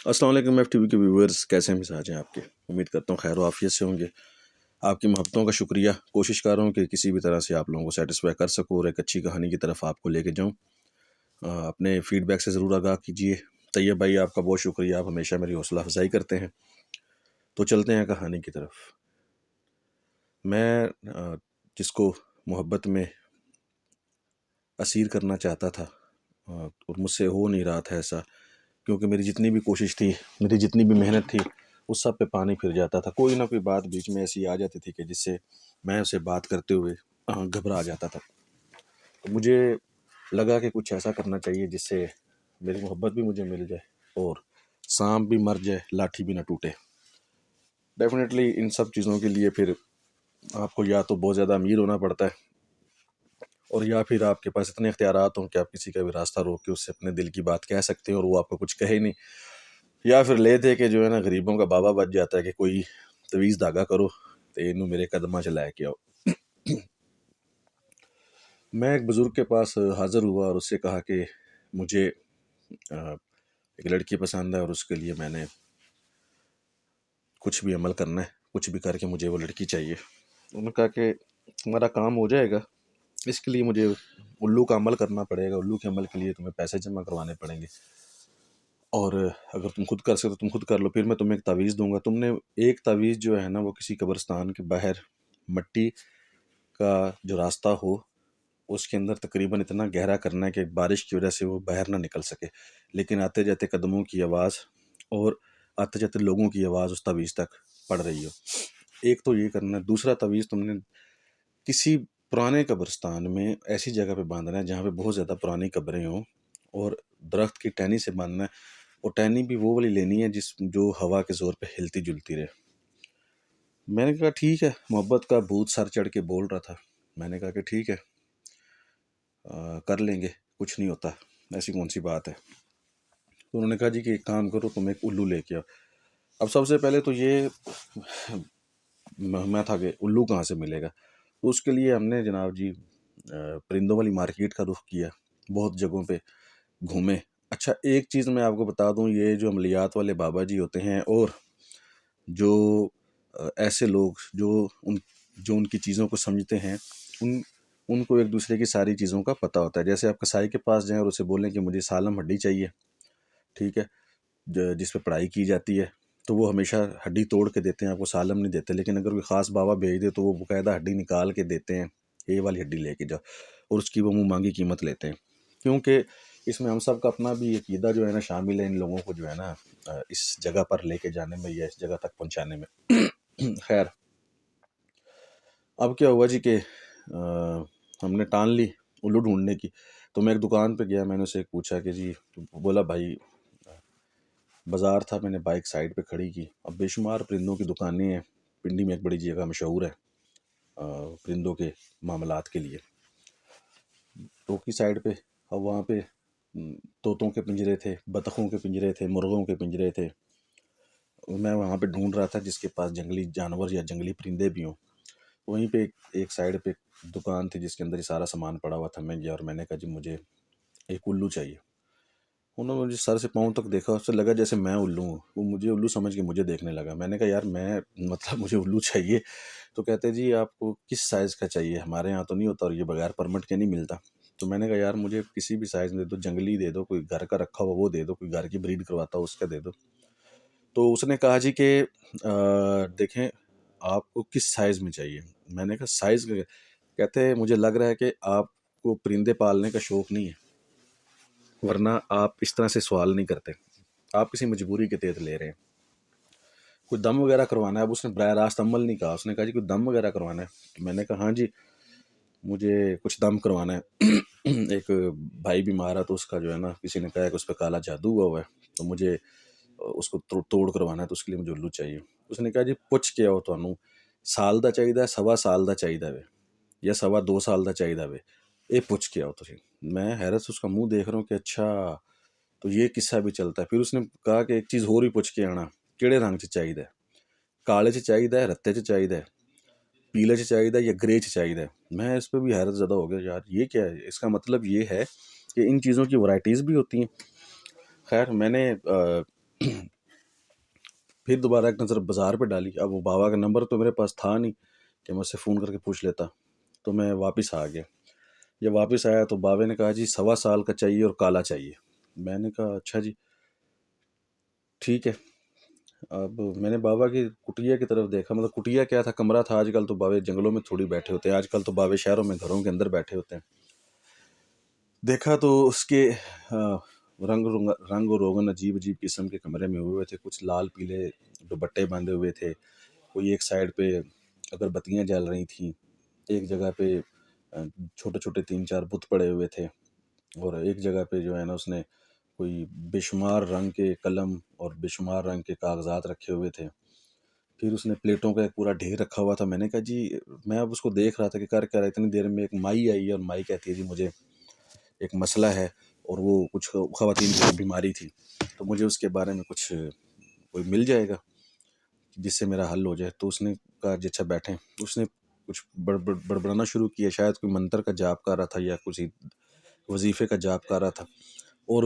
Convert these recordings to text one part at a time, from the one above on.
السلام علیکم F T V کے ویورز، کیسے مزاج ہیں آپ کے؟ امید کرتا ہوں خیر و عافیت سے ہوں گے۔ آپ کی محبتوں کا شکریہ۔ کوشش کر رہا ہوں کہ کسی بھی طرح سے آپ لوگوں کو سیٹسفائی کر سکوں اور ایک اچھی کہانی کی طرف آپ کو لے کے جاؤں۔ اپنے فیڈ بیک سے ضرور آگاہ کیجیے۔ طیب بھائی، آپ کا بہت شکریہ، آپ ہمیشہ میری حوصلہ افزائی کرتے ہیں۔ تو چلتے ہیں کہانی کی طرف۔ میں جس کو محبت میں اسیر کرنا چاہتا تھا اور مجھ سے ہو نہیں رہا تھا ایسا، کیونکہ میری جتنی بھی کوشش تھی، میری جتنی بھی محنت تھی، اس سب پہ پانی پھر جاتا تھا۔ کوئی نہ کوئی بات بیچ میں ایسی آ جاتی تھی کہ جس سے میں اسے بات کرتے ہوئے گھبرا جاتا تھا۔ تو مجھے لگا کہ کچھ ایسا کرنا چاہیے جس سے میری محبت بھی مجھے مل جائے اور سانپ بھی مر جائے، لاٹھی بھی نہ ٹوٹے۔ ڈیفینیٹلی ان سب چیزوں کے لیے پھر آپ کو یا تو بہت زیادہ امیر ہونا پڑتا ہے، اور یا پھر آپ کے پاس اتنے اختیارات ہوں کہ آپ کسی کا بھی راستہ روک کے اس سے اپنے دل کی بات کہہ سکتے ہیں اور وہ آپ کو کچھ کہے نہیں، یا پھر لے دے کے جو ہے نا غریبوں کا بابا بچ جاتا ہے کہ کوئی تویز دھاگا کرو تو انہوں میرے قدمہ چلائے کے آؤ۔ میں ایک بزرگ کے پاس حاضر ہوا اور اس سے کہا کہ مجھے ایک لڑکی پسند ہے اور اس کے لیے میں نے کچھ بھی عمل کرنا ہے، کچھ بھی کر کے مجھے وہ لڑکی چاہیے۔ انہوں نے کہا کہ تمہارا کام ہو جائے گا، اس کے لیے مجھے الو کا عمل کرنا پڑے گا، الو کے عمل کے لیے تمہیں پیسے جمع کروانے پڑیں گے، اور اگر تم خود کر سکتے تو تم خود کر لو، پھر میں تمہیں ایک تعویذ دوں گا۔ تم نے ایک تعویذ جو ہے نا وہ کسی قبرستان کے باہر مٹی کا جو راستہ ہو اس کے اندر تقریباً اتنا گہرا کرنا ہے کہ بارش کی وجہ سے وہ باہر نہ نکل سکے، لیکن آتے جاتے قدموں کی آواز اور آتے جاتے لوگوں کی آواز اس تعویذ تک پڑ رہی ہو۔ ایک تو یہ کرنا ہے۔ دوسرا تعویذ تم نے کسی پرانے قبرستان میں ایسی جگہ پہ باندھنا ہے جہاں پہ بہت زیادہ پرانی قبریں ہوں، اور درخت کی ٹہنی سے باندھنا ہے، اور ٹہنی بھی وہ والی لینی ہے جو ہوا کے زور پہ ہلتی جلتی رہے۔ میں نے کہا ٹھیک ہے، محبت کا بھوت سر چڑھ کے بول رہا تھا۔ میں نے کہا کہ ٹھیک ہے، کر لیں گے، کچھ نہیں ہوتا، ایسی کون سی بات ہے۔ تو انہوں نے کہا جی کہ ایک کام کرو، تم ایک الو لے کے آؤ۔ اب سب سے پہلے تو یہ میں تھا کہ الو کہاں سے ملے گا، تو اس کے لیے ہم نے جناب جی پرندوں والی مارکیٹ کا رخ کیا، بہت جگہوں پہ گھومے۔ اچھا ایک چیز میں آپ کو بتا دوں، یہ جو عملیات والے بابا جی ہوتے ہیں اور جو ایسے لوگ جو ان کی چیزوں کو سمجھتے ہیں، ان کو ایک دوسرے کی ساری چیزوں کا پتہ ہوتا ہے۔ جیسے آپ کسائی کے پاس جائیں اور اسے بولیں کہ مجھے سالم ہڈی چاہیے، ٹھیک ہے، جس پہ پڑھائی کی جاتی ہے، تو وہ ہمیشہ ہڈی توڑ کے دیتے ہیں، آپ کو سالم نہیں دیتے۔ لیکن اگر کوئی خاص بابا بھیج دے تو وہ باقاعدہ ہڈی نکال کے دیتے ہیں، یہ والی ہڈی لے کے جاؤ، اور اس کی وہ منہ مانگی قیمت لیتے ہیں، کیونکہ اس میں ہم سب کا اپنا بھی عقیدہ جو ہے نا شامل ہے، ان لوگوں کو جو ہے نا اس جگہ پر لے کے جانے میں یا اس جگہ تک پہنچانے میں۔ خیر، اب کیا ہوا جی کہ ہم نے ٹان لی الو ڈھونڈنے کی۔ تو میں ایک دکان پہ گیا، میں نے اسے پوچھا کہ جی، بولا بھائی بازار تھا، میں نے بائک سائڈ پہ کھڑی کی۔ اب بے شمار پرندوں کی دکانیں ہیں، پنڈی میں ایک بڑی جگہ مشہور ہے پرندوں کے معاملات کے لیے، تو کی سائڈ پہ۔ اب وہاں پہ طوطوں کے پنجرے تھے، بطخوں کے پنجرے تھے، مرغوں کے پنجرے تھے۔ میں وہاں پہ ڈھونڈ رہا تھا جس کے پاس جنگلی جانور یا جنگلی پرندے بھی ہوں۔ وہیں پہ ایک سائڈ پہ دکان تھی جس کے اندر یہ سارا سامان پڑا ہوا تھا۔ میں گیا اور میں نے کہا جی مجھے ایک الو چاہیے۔ انہوں نے مجھے سر سے پاؤں تک دیکھا، اس سے لگا جیسے میں الو ہوں، وہ مجھے الو سمجھ کے مجھے دیکھنے لگا۔ میں نے کہا یار مجھے الو چاہیے۔ تو کہتے جی آپ کو کس سائز کا چاہیے، ہمارے یہاں تو نہیں ہوتا اور یہ بغیر پرمٹ کے نہیں ملتا۔ تو میں نے کہا یار مجھے کسی بھی سائز میں دے دو، جنگلی دے دو، کوئی گھر کا رکھا ہوا وہ دے دو، کوئی گھر کی بریڈ کرواتا ہو اس کا دے دو۔ تو اس نے کہا جی کہ دیکھیں آپ کو کس سائز میں چاہیے۔ میں نے کہا سائز کہتے مجھے لگ رہا ہے کہ آپ کو پرندے پالنے کا شوق نہیں ہے، ورنہ آپ اس طرح سے سوال نہیں کرتے، آپ کسی مجبوری کے تحت لے رہے ہیں۔ کوئی دم وغیرہ کروانا ہے؟ اب اس نے براہ راست عمل نہیں کہا، اس نے کہا جی کوئی دم وغیرہ کروانا ہے؟ تو میں نے کہا ہاں جی مجھے کچھ دم کروانا ہے۔ ایک بھائی بیمار ہے تو اس کا جو ہے نا کسی نے کہا ہے کہ اس پہ کالا جادو ہوا ہے، تو مجھے اس کو توڑ کروانا ہے، تو اس کے لیے مجھے الو چاہیے۔ اس نے کہا جی پوچھ کے آؤ، تمہیں سال دا چاہیے، سوا سال دا چاہیے وے، یا سوا 2 سال دا چاہیے وے، یہ پوچھ کے آؤ تھی۔ میں حیرت سے اس کا منہ دیکھ رہا ہوں کہ اچھا تو یہ قصہ بھی چلتا ہے۔ پھر اس نے کہا کہ ایک چیز ہور ہی پوچھ کے آنا، کیڑے رنگ چ چاہیے، کالے چ چاہیے، رتے چ چاہیے، پیلے چ چاہیے یا گرے چ چاہیے۔ میں اس پہ بھی حیرت زدہ ہو گیا، یار یہ کیا ہے؟ اس کا مطلب یہ ہے کہ ان چیزوں کی ورائٹیز بھی ہوتی ہیں۔ خیر میں نے پھر دوبارہ ایک نظر بازار پہ ڈالی، اب وہ بابا کا نمبر تو میرے پاس تھا نہیں کہ میں اس سے فون کر کے پوچھ لیتا، تو میں واپس آ گیا۔ جب واپس آیا تو بابے نے کہا جی 1.25 سال کا چاہیے اور کالا چاہیے۔ میں نے کہا اچھا جی ٹھیک ہے۔ اب میں نے بابا کی کٹیا کی طرف دیکھا، مطلب کٹیا کیا تھا، کمرہ تھا، آج کل تو بابے جنگلوں میں تھوڑی بیٹھے ہوتے ہیں، آج کل تو بابے شہروں میں گھروں کے اندر بیٹھے ہوتے ہیں۔ دیکھا تو اس کے رنگ و روغن عجیب عجیب قسم کے کمرے میں ہوئے تھے، کچھ لال پیلے دوپٹے باندھے ہوئے تھے، کوئی ایک سائڈ پہ اگربتیاں جل رہی تھیں، ایک جگہ پہ چھوٹے چھوٹے 3-4 بت پڑے ہوئے تھے، اور ایک جگہ پہ جو ہے نا اس نے کوئی بے شمار رنگ کے قلم اور بے شمار رنگ کے کاغذات رکھے ہوئے تھے۔ پھر اس نے پلیٹوں کا ایک پورا ڈھیر رکھا ہوا تھا۔ میں نے کہا جی، میں اب اس کو دیکھ رہا تھا کہ کر کیا رہا ہے۔ اتنی دیر میں ایک مائی آئی ہے، اور مائی کہتی ہے جی مجھے ایک مسئلہ ہے، اور وہ کچھ خواتین کی بیماری تھی، تو مجھے اس کے بارے میں کچھ کوئی مل جائے گا جس سے میرا حل ہو جائے۔ تو اس نے کہا جی اچھا بیٹھیں۔ اس نے کچھ بڑبڑانا شروع کیا، شاید کوئی منتر کا جاپ کر رہا تھا یا کچھ وظیفے کا جاپ کر رہا تھا، اور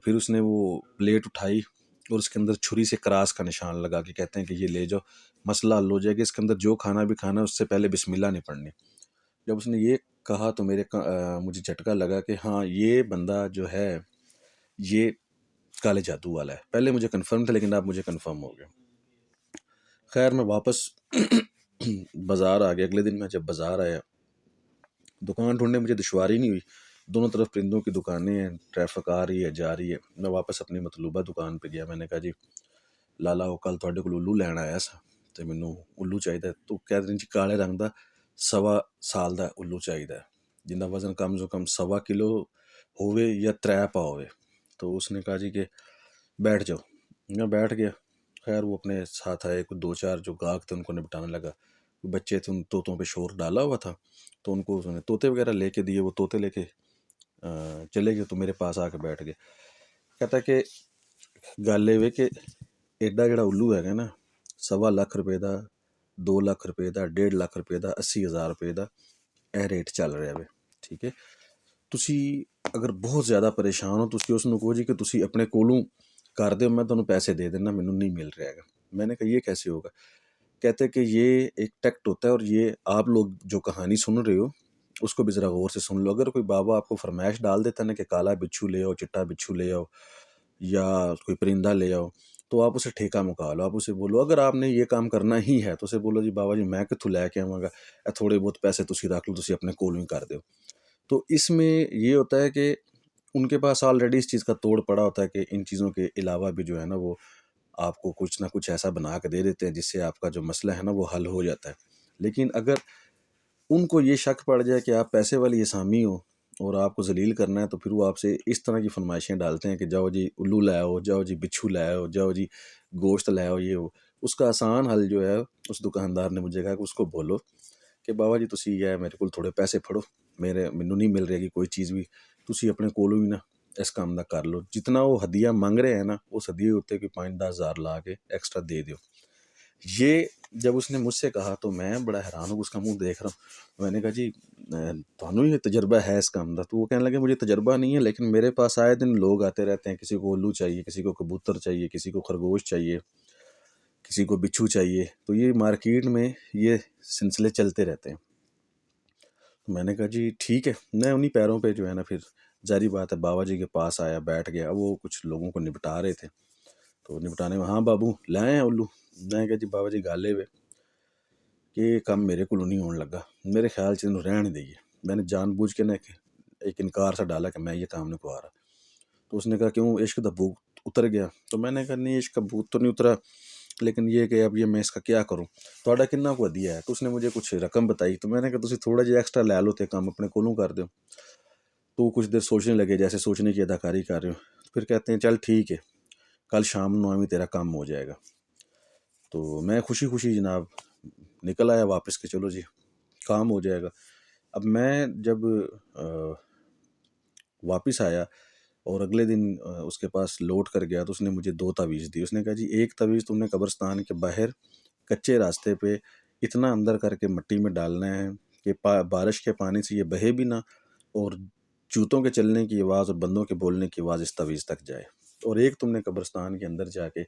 پھر اس نے وہ پلیٹ اٹھائی اور اس کے اندر چھری سے کراس کا نشان لگا کے کہتے ہیں کہ یہ لے جاؤ، مسئلہ حل ہو جائے گا، اس کے اندر جو کھانا بھی کھانا ہے اس سے پہلے بسم اللہ نہیں پڑھنی۔ جب اس نے یہ کہا تو مجھے جھٹکا لگا کہ ہاں یہ بندہ جو ہے یہ کالے جادو والا ہے۔ پہلے مجھے کنفرم تھا، لیکن اب مجھے کنفرم ہو گیا۔ خیر میں واپس بازار آ گیا۔ اگلے دن میں جب بازار آیا، دکان ڈھونڈنے مجھے دشواری نہیں ہوئی، دونوں طرف پرندوں کی دکانیں ہیں، ٹریفک آ رہی ہے جا رہی ہے۔ میں واپس اپنی مطلوبہ دکان پہ گیا۔ میں نے کہا جی لالا وہ کل تھوڑے کو الو لین آیا سا، تو مینوں الو چاہیے۔ تو کہہ دیں جی کالے رنگ دا 1.25 سال دا الو چاہیے، جن کا وزن کم از کم 1.25 کلو ہوئے یا 3 پا ہوئے۔ تو اس نے کہا جی کہ بیٹھ جاؤ۔ میں بیٹھ گیا۔ خیر وہ اپنے ساتھ آئے، کوئی 2-4 جو گاہک تھے ان کو نپٹانے لگا، بچے تھے ان طوطوں پہ شور ڈالا ہوا تھا، تو ان کو اس نے طوطے وغیرہ لے کے دیے، وہ طوطے لے کے چلے گئے، تو میرے پاس آ کے بیٹھ گئے۔ کہتا کہ گل یہ کہ ایڈا جڑا الو ہے نا 1.25 لاکھ روپے دا، 2 لاکھ روپے دا، 1.5 لاکھ روپے دا، 80,000 روپے دا اے ریٹ چل رہا ہے۔ ٹھیک ہے، تسی اگر بہت زیادہ پریشان ہو تسی اس نوں کہو جی کہ تسی اپنے کولوں کر دیو، میں تمہیں پیسے دے دینا، مینوں نہیں مل رہا ہے۔ میں نے کہا یہ کیسے ہوگا؟ کہتے کہ یہ ایک ٹیکٹ ہوتا ہے، اور یہ آپ لوگ جو کہانی سن رہے ہو اس کو بھی ذرا غور سے سن لو۔ اگر کوئی بابا آپ کو فرمائش ڈال دیتا نا کہ کالا بچھو لے آؤ، چٹا بچھو لے آؤ، یا کوئی پرندہ لے آؤ، تو آپ اسے ٹھیکہ مکا لو۔ آپ اسے بولو اگر آپ نے یہ کام کرنا ہی ہے تو اسے بولو جی بابا جی میں کتوں لے کے آواں گا، تھوڑے بہت پیسے تسی رکھ لو، تسی اپنے کولوں ہی کر دیو۔ تو اس میں یہ ہوتا ہے کہ ان کے پاس آلریڈی اس چیز کا توڑ پڑا ہوتا ہے کہ ان چیزوں کے علاوہ بھی جو ہے نا وہ آپ کو کچھ نہ کچھ ایسا بنا کے دے دیتے ہیں جس سے آپ کا جو مسئلہ ہے نا وہ حل ہو جاتا ہے۔ لیکن اگر ان کو یہ شک پڑ جائے کہ آپ پیسے والی اسامی ہو اور آپ کو ذلیل کرنا ہے، تو پھر وہ آپ سے اس طرح کی فرمائشیں ڈالتے ہیں کہ جاؤ جی الو لے آؤ، جاؤ جی بچھو لے آؤ، جاؤ جی گوشت لے آؤ، یہ ہو۔ اس کا آسان حل جو ہے اس دکاندار نے مجھے کہا کہ اس کو بولو کہ بابا جی تسی یہ میرے کو تھوڑے پیسے پھڑو، مینوں نہیں مل رہے گی کوئی چیز بھی، تسی اپنے کولوں ہی نا اس کام دا کر لو۔ جتنا وہ ہدیہ مانگ رہے ہیں نا اس ہدیے ہوتے کہ 5-10 ہزار لا کے ایکسٹرا دے دیو۔ یہ جب اس نے مجھ سے کہا تو میں بڑا حیران ہوں، اس کا منہ دیکھ رہا ہوں۔ میں نے کہا جی تھانوں یہ تجربہ ہے اس کام دا؟ تو وہ کہنے لگے مجھے تجربہ نہیں ہے، لیکن میرے پاس آئے دن لوگ آتے رہتے ہیں، کسی کو الو چاہیے، کسی کو کبوتر چاہیے، کسی کو خرگوش چاہیے، کسی کو بچھو چاہیے، تو یہ مارکیٹ میں یہ سلسلے چلتے رہتے ہیں۔ میں نے کہا جی ٹھیک ہے۔ میں انہی پیروں پہ جو ہے نا پھر ظاہری بات ہے بابا جی کے پاس آیا، بیٹھ گیا۔ وہ کچھ لوگوں کو نپٹا رہے تھے، تو نپٹانے میں ہاں بابو لائے ہیں الو؟ میں کہا جی بابا جی گل ہوئے کہ یہ کام میرے کو نہیں ہون لگا، میرے خیال سے انہوں رہن دئیے۔ میں نے جان بوجھ کے ایک انکار سا ڈالا کہ میں یہ کام نہیں کروا رہا۔ تو اس نے کہا کیوں عشق دا بھوت اتر گیا؟ تو میں نے کہا نہیں عشق کا بھوت تو نہیں اترا، لیکن یہ کہ اب یہ میں اس کا کیا کروں، تھوڑا کنا کو دیا ہے؟ تو اس نے مجھے کچھ رقم بتائی، تو میں نے کہا تسی تھوڑا جہا ایکسٹرا لے لو تے کام اپنے کولوں کر دیو۔ تو کچھ دیر سوچنے لگے، جیسے سوچنے کی اداکاری کر رہے ہو۔ پھر کہتے ہیں چل ٹھیک ہے کل شام نو آویں تیرا کام ہو جائے گا۔ تو میں خوشی خوشی جناب نکل آیا واپس کہ چلو جی کام ہو جائے گا۔ اب میں جب واپس آیا اور اگلے دن اس کے پاس لوٹ کر گیا تو اس نے مجھے 2 تعویذ دی۔ اس نے کہا جی ایک تعویذ تم نے قبرستان کے باہر کچے راستے پہ اتنا اندر کر کے مٹی میں ڈالنا ہے کہ بارش کے پانی سے یہ بہے بھی نہ، اور جوتوں کے چلنے کی آواز اور بندوں کے بولنے کی آواز اس تعویذ تک جائے۔ اور ایک تم نے قبرستان کے اندر جا کے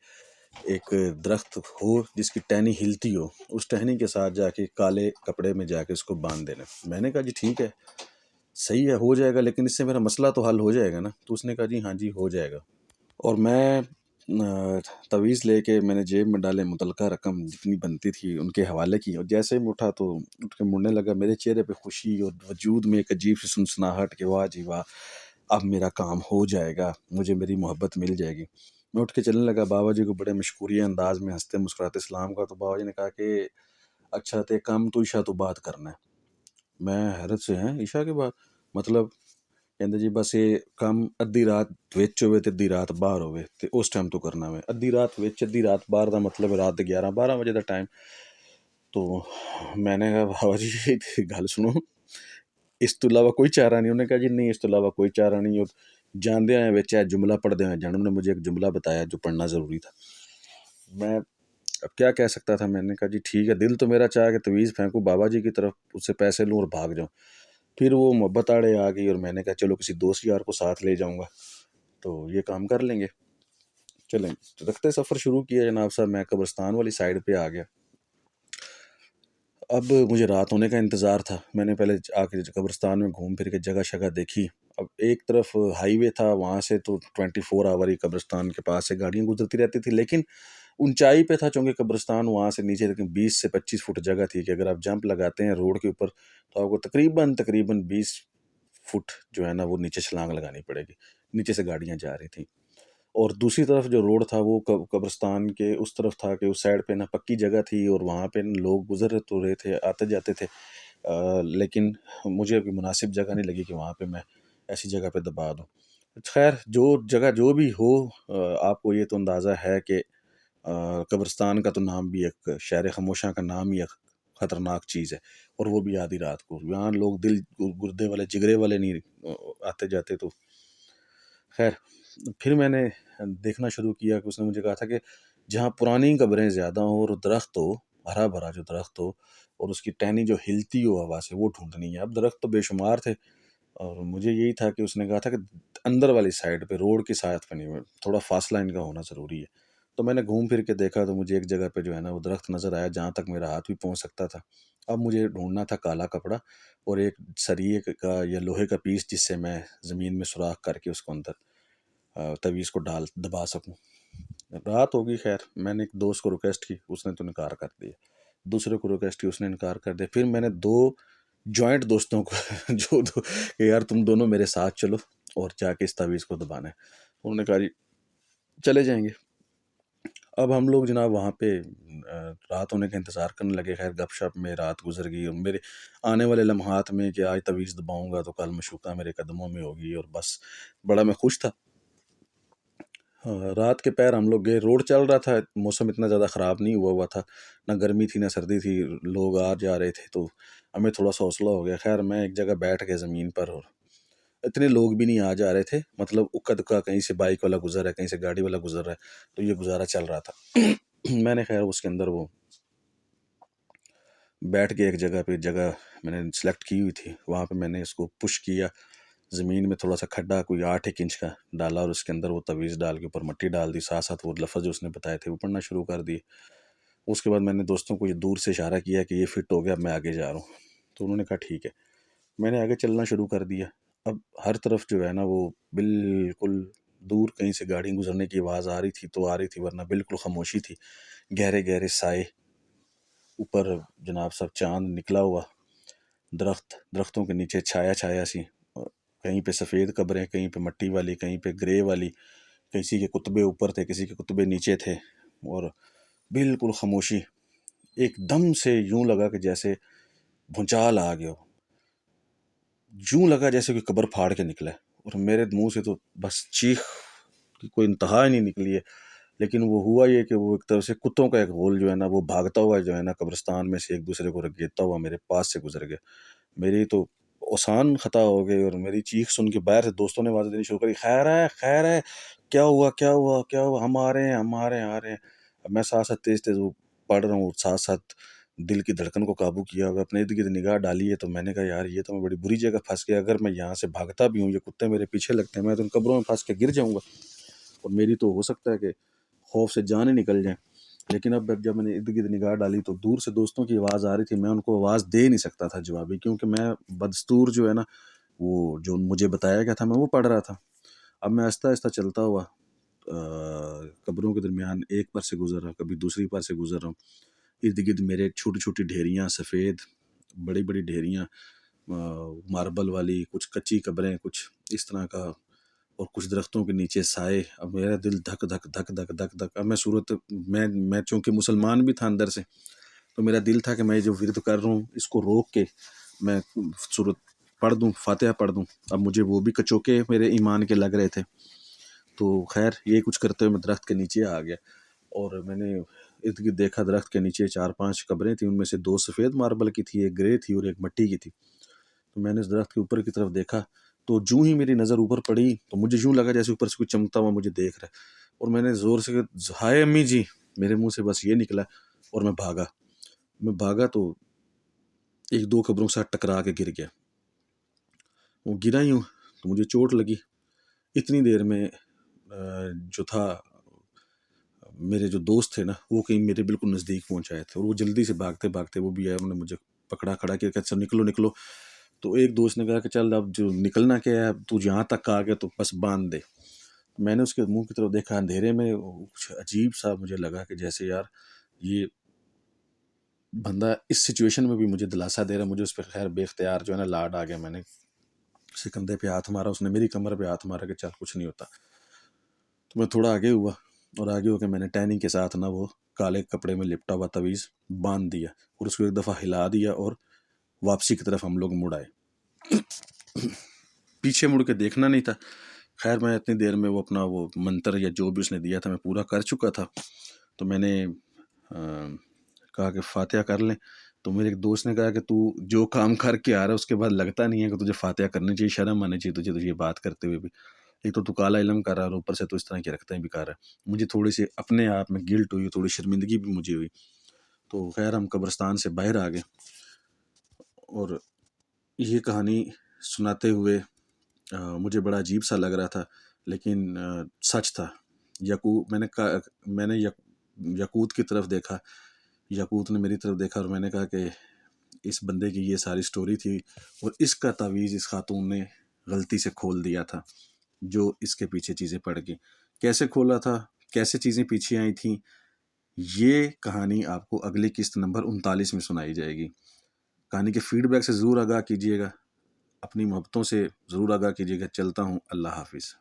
ایک درخت ہو جس کی ٹہنی ہلتی ہو، اس ٹہنی کے ساتھ جا کے کالے کپڑے میں جا کے اس کو باندھ دینا۔ میں نے کہا جی ٹھیک ہے، صحیح ہے، ہو جائے گا، لیکن اس سے میرا مسئلہ تو حل ہو جائے گا نا؟ تو اس نے کہا جی ہاں جی ہو جائے گا۔ اور میں تعویذ لے کے میں نے جیب میں ڈالے، متعلقہ رقم جتنی بنتی تھی ان کے حوالے کی، اور جیسے ہی میں اٹھا تو اٹھ کے مڑنے لگا، میرے چہرے پہ خوشی اور وجود میں ایک عجیب سی سنسناہٹ کہ واہ جی واہ، اب میرا کام ہو جائے گا، مجھے میری محبت مل جائے گی۔ میں اٹھ کے چلنے لگا، بابا جی کو بڑے مشکوریہ انداز میں ہنستے مسکراتے سلام کا، تو بابا جی نے کہا کہ اچھا تے کام تو عشاء تو بات کرنا ہے۔ میں حیرت سے ہیں عشاء کے بعد مطلب؟ کہتے جی بس یہ کام ادھی رات وچ ہوئے تے ادھی رات باہر ہوئے تے اس ٹائم تو کرنا میں، ادھی رات وچ ادھی رات باہر دا مطلب رات دے 11-12 بجے دا ٹائم۔ تو میں نے کہا بابا جی گل سنو، اس تو علاوہ کوئی چارہ نہیں؟ انہوں نے کہا جی نہیں، اس تو علاوہ کوئی چارہ نہیں۔ اور جاندے ہیں وچ جملہ پڑھدے ہیں جان، انہوں نے مجھے ایک جملہ بتایا جو پڑھنا ضروری تھا۔ میں اب کیا کہہ سکتا تھا؟ میں نے کہا جی ٹھیک ہے، دل تو میرا چاہا کہ تعویذ پھینکوں بابا جی کی طرف، اس سے پیسے لوں اور بھاگ جاؤں۔ پھر وہ محبت آڑے آ گئی اور میں نے کہا چلو کسی دوست یار کو ساتھ لے جاؤں گا تو یہ کام کر لیں گے۔ چلیں رکھتے سفر شروع کیا جناب صاحب، میں قبرستان والی سائڈ پہ آ گیا۔ اب مجھے رات ہونے کا انتظار تھا، میں نے پہلے آ کے قبرستان میں گھوم پھر کے جگہ شگہ دیکھی۔ اب ایک طرف ہائی وے تھا، وہاں سے تو 24 آور ہی قبرستان کے پاس سے گاڑیاں گزرتی رہتی تھی، لیکن اونچائی پہ تھا چونکہ قبرستان، وہاں سے نیچے تک 20 سے 25 فٹ جگہ تھی کہ اگر آپ جمپ لگاتے ہیں روڈ کے اوپر تو آپ کو تقریباً 20 فٹ جو ہے نا وہ نیچے چھلانگ لگانی پڑے گی، نیچے سے گاڑیاں جا رہی تھیں۔ اور دوسری طرف جو روڈ تھا وہ قبرستان کے اس طرف تھا کہ اس سائڈ پہ نہ پکی جگہ تھی اور وہاں پہ لوگ گزر تو رہے تھے، آتے جاتے تھے، لیکن مجھے ابھی مناسب جگہ نہیں لگی کہ وہاں پہ میں ایسی جگہ پہ دبا دوں۔ خیر جو جگہ جو بھی ہو، آپ کو یہ تو اندازہ ہے کہ قبرستان کا تو نام بھی ایک شہر خاموشاں کا نام ہی ایک خطرناک چیز ہے، اور وہ بھی آدھی رات کو، یہاں لوگ دل گردے والے جگرے والے نہیں آتے جاتے۔ تو خیر پھر میں نے دیکھنا شروع کیا کہ اس نے مجھے کہا تھا کہ جہاں پرانی قبریں زیادہ ہوں اور درخت ہو، ہرا بھرا جو درخت ہو اور اس کی ٹہنی جو ہلتی ہو ہوا سے، وہ ڈھونڈنی ہے۔ اب درخت تو بے شمار تھے اور مجھے یہی تھا کہ اس نے کہا تھا کہ اندر والی سائڈ پہ، روڈ کی سائڈ پہ نہیں، تھوڑا فاصلہ ان کا ہونا ضروری ہے۔ تو میں نے گھوم پھر کے دیکھا تو مجھے ایک جگہ پہ جو ہے نا وہ درخت نظر آیا جہاں تک میرا ہاتھ بھی پہنچ سکتا تھا۔ اب مجھے ڈھونڈنا تھا کالا کپڑا اور ایک سریے کا یا لوہے کا پیس جس سے میں زمین میں سوراخ کر کے اس کو اندر تعویذ کو دبا سکوں۔ رات ہوگی، خیر میں نے ایک دوست کو ریکویسٹ کی، اس نے تو انکار کر دیا، دوسرے کو ریکویسٹ کی، اس نے انکار کر دیا۔ پھر میں نے 2 جوائنٹ دوستوں کو کہ یار تم دونوں میرے ساتھ چلو اور جا کے اس تعویذ کو دبانا ہے۔ انہوں نے کہا جی چلے جائیں گے۔ اب ہم لوگ جناب وہاں پہ رات ہونے کا انتظار کرنے لگے۔ خیر گپ شپ میں رات گزر گئی اور میرے آنے والے لمحات میں کہ آج تعویذ دباؤں گا تو کل مشوقہ میرے قدموں میں ہوگی، اور بس بڑا میں خوش تھا۔ رات کے پیر ہم لوگ گئے، روڈ چل رہا تھا، موسم اتنا زیادہ خراب نہیں ہوا تھا، نہ گرمی تھی نہ سردی تھی، لوگ آ جا رہے تھے، تو ہمیں تھوڑا سا حوصلہ ہو گیا۔ خیر میں ایک جگہ بیٹھ گیا زمین پر، اور اتنے لوگ بھی نہیں آ جا رہے تھے، مطلب اکا دکا کہیں سے بائک والا گزر رہا ہے، کہیں سے گاڑی والا گزر رہا ہے، تو یہ گزارا چل رہا تھا۔ میں نے خیر اس کے اندر وہ بیٹھ کے ایک جگہ پہ، جگہ میں نے سلیکٹ کی ہوئی تھی، وہاں پہ میں نے اس کو پش کیا، زمین میں تھوڑا سا کھڈا کوئی 8 انچ کا ڈالا اور اس کے اندر وہ تعویذ ڈال کے اوپر مٹی ڈال دی، ساتھ ساتھ وہ لفظ جو اس نے بتائے تھے وہ پڑھنا شروع کر دیے۔ اس کے بعد میں نے دوستوں کو یہ دور سے اشارہ کیا کہ یہ فٹ ہو گیا، اب میں آگے جا رہا ہوں۔ تو انہوں نے کہا ٹھیک ہے۔ میں نے آگے چلنا شروع کر دیا۔ اب ہر طرف جو ہے نا وہ بالکل دور کہیں سے گاڑی گزرنے کی آواز آ رہی تھی تو آ رہی تھی، ورنہ بالکل خاموشی تھی، گہرے گہرے سائے، اوپر جناب صاحب چاند نکلا ہوا، درختوں کے نیچے چھایا چھایا سی، کہیں پہ سفید قبریں، کہیں پہ مٹی والی، کہیں پہ گرے والی، کسی کے کتبے اوپر تھے، کسی کے کتبے نیچے تھے، اور بالکل خاموشی۔ ایک دم سے یوں لگا کہ جیسے بھونچال آ گیا ہو، یوں لگا جیسے کوئی قبر پھاڑ کے نکلا ہے، اور میرے منہ سے تو بس چیخ کی کوئی انتہا ہی نہیں نکلی ہے۔ لیکن وہ ہوا یہ کہ وہ ایک طرف سے کتوں کا ایک غول جو ہے نا وہ بھاگتا ہوا جو ہے نا قبرستان میں سے ایک دوسرے کو رگیتا ہوا میرے پاس سے گزر گیا۔ میری تو اوسان خطا ہو گئی، اور میری چیخ سن کے باہر سے دوستوں نے آوازیں دینی شروع کری، خیر ہے خیر ہے، کیا ہوا کیا ہوا کیا ہوا، ہم آ رہے ہیں ہم آ رہے ہیں آ رہے ہیں۔ اب میں ساتھ ساتھ تیز وہ پڑھ رہا ہوں، ساتھ ساتھ دل کی دھڑکن کو قابو کیا ہوا، اپنے ارد گرد نگاہ ڈالی ہے، تو میں نے کہا یار یہ تو میں بڑی بری جگہ پھنس گیا، اگر میں یہاں سے بھاگتا بھی ہوں، یہ کتے میرے پیچھے لگتے ہیں، میں تو ان قبروں میں پھنس کے گر جاؤں گا، اور میری تو ہو سکتا ہے کہ خوف سے جان ہی نکل جائیں. لیکن اب جب میں نے ارد گرد نگاہ ڈالی تو دور سے دوستوں کی آواز آ رہی تھی. میں ان کو آواز دے نہیں سکتا تھا جوابی، کیونکہ میں بدستور جو ہے نا وہ جو مجھے بتایا گیا تھا میں وہ پڑھ رہا تھا. اب میں آہستہ آہستہ چلتا ہوا قبروں کے درمیان ایک پر سے گزر رہا، کبھی دوسری پر سے گزر رہا ہوں. ارد گرد میرے چھوٹی چھوٹی ڈھیریاں، سفید بڑی بڑی ڈھیریاں، ماربل والی، کچھ کچی قبریں، کچھ اس طرح کا، اور کچھ درختوں کے نیچے سائے. اب میرا دل دھک دھک دھک دھک دھک دھک. اب میں چونکہ مسلمان بھی تھا اندر سے، تو میرا دل تھا کہ میں جو ورد کر رہا ہوں اس کو روک کے میں سورت پڑھ دوں، فاتحہ پڑھ دوں. اب مجھے وہ بھی کچوکے میرے ایمان کے لگ رہے تھے. تو خیر یہ کچھ کرتے ہوئے میں درخت کے نیچے آ گیا، اور میں نے ارد گرد دیکھا. درخت کے نیچے 4-5 قبریں تھیں، ان میں سے 2 سفید ماربل کی تھی، ایک گرے تھی اور ایک مٹی کی تھی. تو میں نے اس درخت کے اوپر کی طرف دیکھا، تو جوں ہی میری نظر اوپر پڑی تو مجھے یوں لگا جیسے اوپر سے کوئی چمکتا ہوا مجھے دیکھ رہا ہے. اور میں نے زور سے ہائے امی جی، میرے منہ سے بس یہ نکلا، اور میں بھاگا تو 1-2 قبروں کے ساتھ ٹکرا کے گر گیا. وہ گرا ہی ہوں تو مجھے چوٹ لگی. اتنی دیر میں جو تھا میرے جو دوست تھے نا وہ کہیں میرے بالکل نزدیک پہنچائے تھے، اور وہ جلدی سے بھاگتے بھاگتے وہ بھی آئے. انہوں نے مجھے پکڑا، کھڑا کیا کہ سر نکلو. تو ایک دوست نے کہا کہ چل اب جو نکلنا کیا ہے، تو جہاں تک آ گیا تو بس باندھ دے. میں نے اس کے منہ کی طرف دیکھا، اندھیرے میں کچھ عجیب سا مجھے لگا کہ جیسے یار یہ بندہ اس سچویشن میں بھی مجھے دلاسا دے رہا. مجھے اس پہ خیر بے اختیار جو ہے نا لاڈ آ گیا. میں نے اس کے کندھے پہ ہاتھ مارا، اس نے میری کمر پہ ہاتھ مارا کہ چل کچھ نہیں ہوتا. تو میں تھوڑا آگے ہوا، اور آگے ہو کے میں نے ٹیننگ کے ساتھ نا وہ کالے کپڑے میں لپٹا ہوا تعویذ باندھ دیا، اور اس کو ایک دفعہ ہلا دیا، اور واپسی کی طرف ہم لوگ مڑ آئے. پیچھے مڑ کے دیکھنا نہیں تھا. خیر میں اتنی دیر میں وہ اپنا وہ منتر یا جو بھی اس نے دیا تھا میں پورا کر چکا تھا. تو میں نے کہا کہ فاتحہ کر لیں. تو میرے ایک دوست نے کہا کہ تو جو کام کر کے آ رہا ہے اس کے بعد لگتا نہیں ہے کہ تجھے فاتحہ کرنی چاہیے، شرم آنی چاہیے تجھے یہ بات کرتے ہوئے بھی. ایک تو کالا علم کر رہا ہے، اور اوپر سے تو اس طرح کی رکھتا ہے بیکار ہے. مجھے تھوڑی سی اپنے آپ میں گلٹ ہوئی، تھوڑی شرمندگی بھی مجھے ہوئی. تو خیر ہم قبرستان سے باہر آ گئے، اور یہ کہانی سناتے ہوئے مجھے بڑا عجیب سا لگ رہا تھا، لیکن سچ تھا. میں نے یقوت کی طرف دیکھا، یقوت نے میری طرف دیکھا، اور میں نے کہا کہ اس بندے کی یہ ساری سٹوری تھی، اور اس کا تعویذ اس خاتون نے غلطی سے کھول دیا تھا. جو اس کے پیچھے چیزیں پڑ گئیں، کیسے کھولا تھا، کیسے چیزیں پیچھے آئی تھیں، یہ کہانی آپ کو اگلی قسط نمبر 39 میں سنائی جائے گی. کہانی کے فیڈ بیک سے ضرور آگاہ کیجیے گا، اپنی محبتوں سے ضرور آگاہ کیجیے گا. چلتا ہوں، اللہ حافظ.